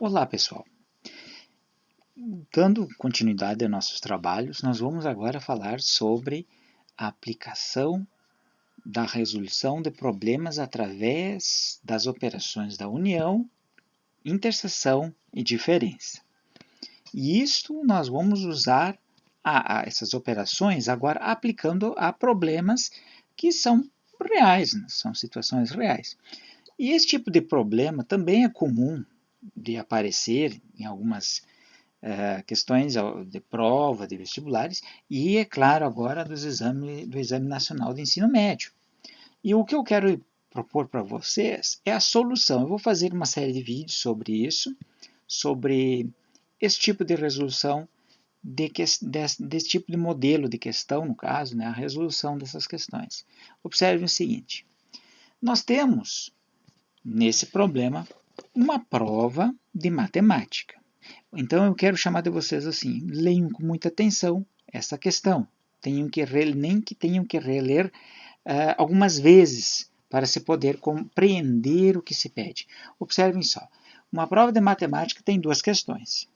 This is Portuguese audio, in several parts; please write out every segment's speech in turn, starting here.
Olá, pessoal. Dando continuidade aos nossos trabalhos, nós vamos agora falar sobre a aplicação da resolução de problemas através das operações da união, interseção e diferença. E isto nós vamos usar essas operações agora aplicando a problemas que são reais, são situações reais. E esse tipo de problema também é comum de aparecer em algumas questões de prova, de vestibulares, e, é claro, agora do Exame Nacional de Ensino Médio. E o que eu quero propor para vocês é a solução. Eu vou fazer uma série de vídeos sobre isso, sobre esse tipo de resolução, desse tipo de modelo de questão, no caso, né, a resolução dessas questões. Observe o seguinte, nós temos, nesse problema, uma prova de matemática. Então, eu quero chamar de vocês assim, leiam com muita atenção essa questão. Nem que tenham que reler algumas vezes para se poder compreender o que se pede. Observem só, uma prova de matemática tem duas questões.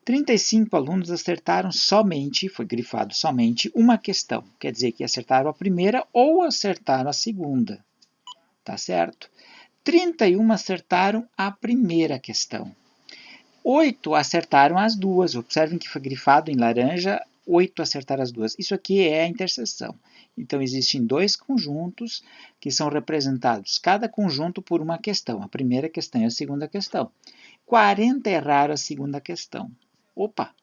35 alunos acertaram somente, foi grifado somente, uma questão. Quer dizer que acertaram a primeira ou acertaram a segunda. Tá certo? 31 acertaram a primeira questão. 8 acertaram as duas. Observem que foi grifado em laranja, 8 acertaram as duas. Isso aqui é a interseção. Então, existem dois conjuntos que são representados, cada conjunto por uma questão. A primeira questão e a segunda questão. 40 erraram a segunda questão. Opa!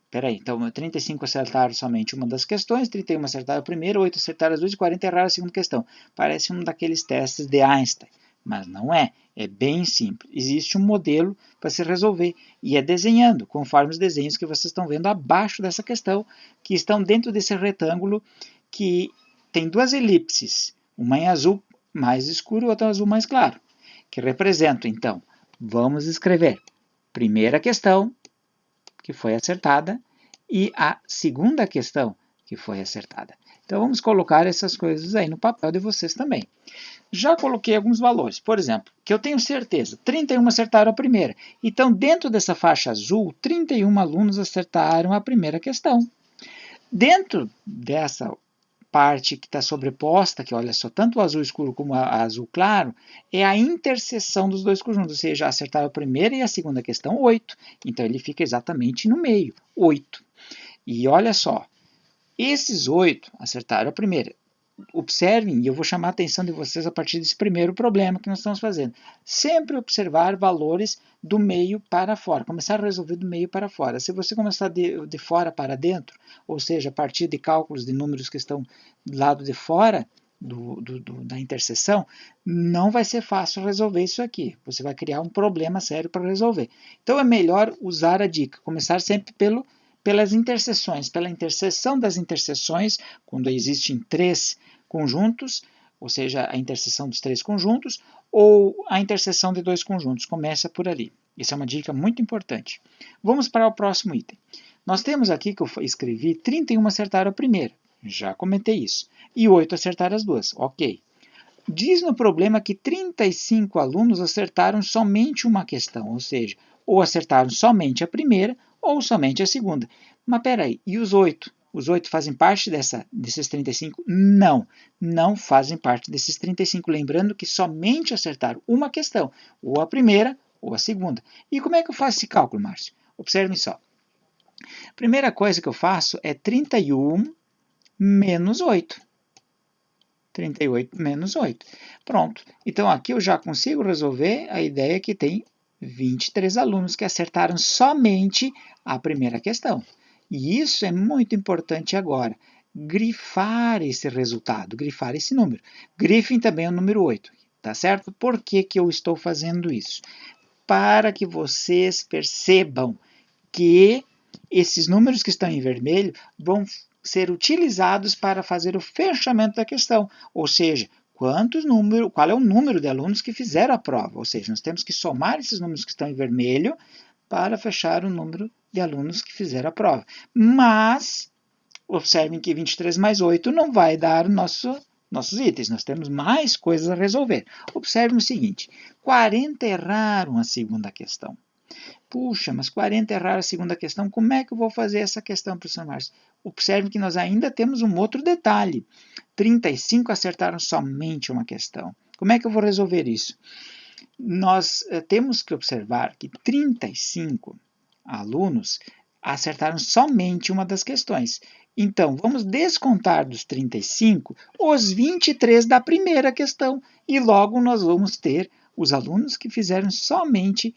Peraí, então 35 acertaram somente uma das questões, 31 acertaram a primeira, 8 acertaram as duas e 40 erraram a segunda questão. Parece um daqueles testes de Einstein. Mas não é, é bem simples. Existe um modelo para se resolver e é desenhando, conforme os desenhos que vocês estão vendo abaixo dessa questão, que estão dentro desse retângulo que tem duas elipses, uma em azul mais escuro e outra em azul mais claro, que representam, então, vamos escrever primeira questão, que foi acertada, e a segunda questão, que foi acertada. Então, vamos colocar essas coisas aí no papel de vocês também. Já coloquei alguns valores, por exemplo, que eu tenho certeza, 31 acertaram a primeira. Então, dentro dessa faixa azul, 31 alunos acertaram a primeira questão. Dentro dessa parte que está sobreposta, que olha só, tanto o azul escuro como o azul claro, é a interseção dos dois conjuntos, ou seja, acertaram a primeira e a segunda questão, 8. Então, ele fica exatamente no meio, 8. E olha só, esses 8 acertaram a primeira. Observem, e eu vou chamar a atenção de vocês a partir desse primeiro problema que nós estamos fazendo. Sempre observar valores do meio para fora, começar a resolver do meio para fora. Se você começar de fora para dentro, ou seja, a partir de cálculos de números que estão do lado de fora da interseção, não vai ser fácil resolver isso aqui. Você vai criar um problema sério para resolver. Então é melhor usar a dica, começar sempre pelas interseções, pela interseção das interseções, quando existem três conjuntos, ou seja, a interseção dos três conjuntos, ou a interseção de dois conjuntos. Começa por ali. Essa é uma dica muito importante. Vamos para o próximo item. Nós temos aqui que eu escrevi 31 acertaram a primeira. Já comentei isso. E 8 acertaram as duas. Ok. Diz no problema que 35 alunos acertaram somente uma questão, ou seja, ou acertaram somente a primeira ou somente a segunda. Mas peraí, e os 8? Os 8 fazem parte desses 35? Não, não fazem parte desses 35. Lembrando que somente acertaram uma questão, ou a primeira ou a segunda. E como é que eu faço esse cálculo, Márcio? Observem só. A primeira coisa que eu faço é 31 menos 8. 38 menos 8. Pronto. Então, aqui eu já consigo resolver a ideia que tem 23 alunos que acertaram somente a primeira questão. E isso é muito importante agora. Grifar esse resultado, grifar esse número. Grifem também o número 8, tá certo? Por que que eu estou fazendo isso? Para que vocês percebam que esses números que estão em vermelho vão ser utilizados para fazer o fechamento da questão, ou seja, qual é o número de alunos que fizeram a prova, ou seja, nós temos que somar esses números que estão em vermelho para fechar o número de alunos que fizeram a prova. Mas, observem que 23 mais 8 não vai dar nossos itens, nós temos mais coisas a resolver. Observem o seguinte, 40 erraram a segunda questão. Puxa, mas 40 erraram a segunda questão, como é que eu vou fazer essa questão, professor Márcio? Observe que nós ainda temos um outro detalhe. 35 acertaram somente uma questão. Como é que eu vou resolver isso? Nós temos que observar que 35 alunos acertaram somente uma das questões. Então, vamos descontar dos 35 os 23 da primeira questão e logo nós vamos ter os alunos que fizeram somente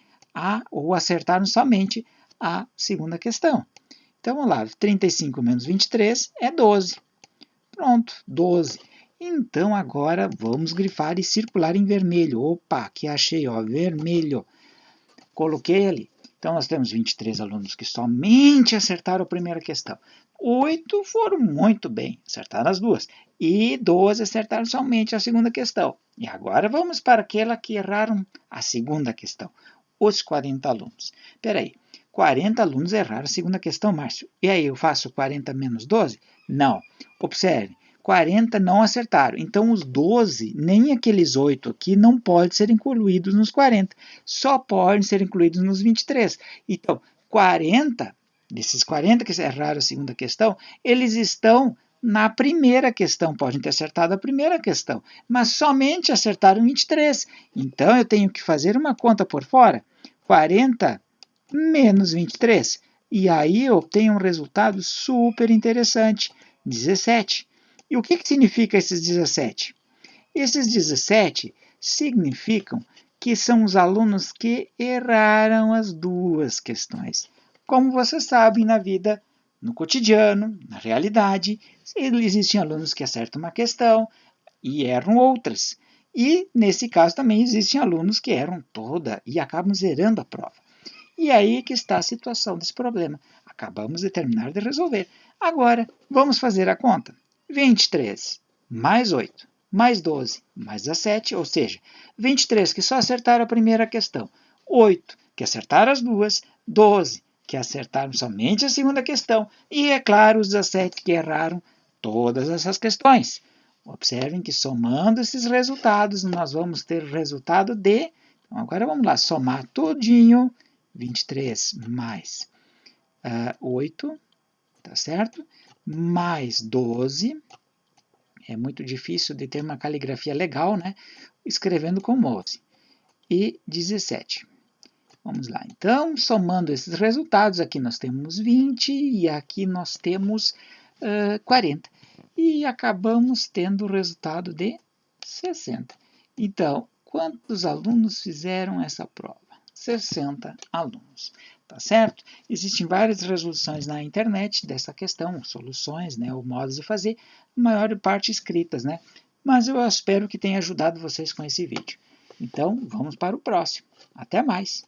ou acertaram somente a segunda questão. Então, vamos lá, 35 menos 23 é 12. Pronto, 12. Então, agora vamos grifar e circular em vermelho. Opa, aqui achei, ó, vermelho. Coloquei ali. Então, nós temos 23 alunos que somente acertaram a primeira questão. 8 foram muito bem, acertaram as duas. E 12 acertaram somente a segunda questão. E agora vamos para aquela que erraram a segunda questão. Os 40 alunos. Espera aí, 40 alunos erraram a segunda questão, Márcio. E aí, eu faço 40 menos 12? Não. Observe, 40 não acertaram. Então, os 12, nem aqueles 8 aqui, não podem ser incluídos nos 40. Só podem ser incluídos nos 23. Então, 40, desses 40 que erraram a segunda questão, eles estão na primeira questão. Podem ter acertado a primeira questão, mas somente acertaram 23. Então, eu tenho que fazer uma conta por fora. 40 menos 23. E aí eu obtenho um resultado super interessante, 17. E o que significa esses 17? Esses 17 significam que são os alunos que erraram as duas questões. Como vocês sabem, na vida, no cotidiano, na realidade, existem alunos que acertam uma questão e erram outras. E, nesse caso, também existem alunos que erram toda e acabam zerando a prova. E aí que está a situação desse problema. Acabamos de terminar de resolver. Agora, vamos fazer a conta. 23 mais 8 mais 12 mais 17, ou seja, 23 que só acertaram a primeira questão, 8 que acertaram as duas, 12 que acertaram somente a segunda questão e, é claro, os 17 que erraram todas essas questões. Observem que somando esses resultados, nós vamos ter o resultado de... Então, agora vamos lá, somar tudinho. 23 mais 8, tá certo? Mais 12. É muito difícil de ter uma caligrafia legal, né? Escrevendo com mouse. E 17. Vamos lá. Então, somando esses resultados, aqui nós temos 20 e aqui nós temos 40. E acabamos tendo o resultado de 60. Então, quantos alunos fizeram essa prova? 60 alunos, tá certo? Existem várias resoluções na internet dessa questão, soluções, né, ou modos de fazer, a maior parte escritas, né? Mas eu espero que tenha ajudado vocês com esse vídeo. Então, vamos para o próximo. Até mais!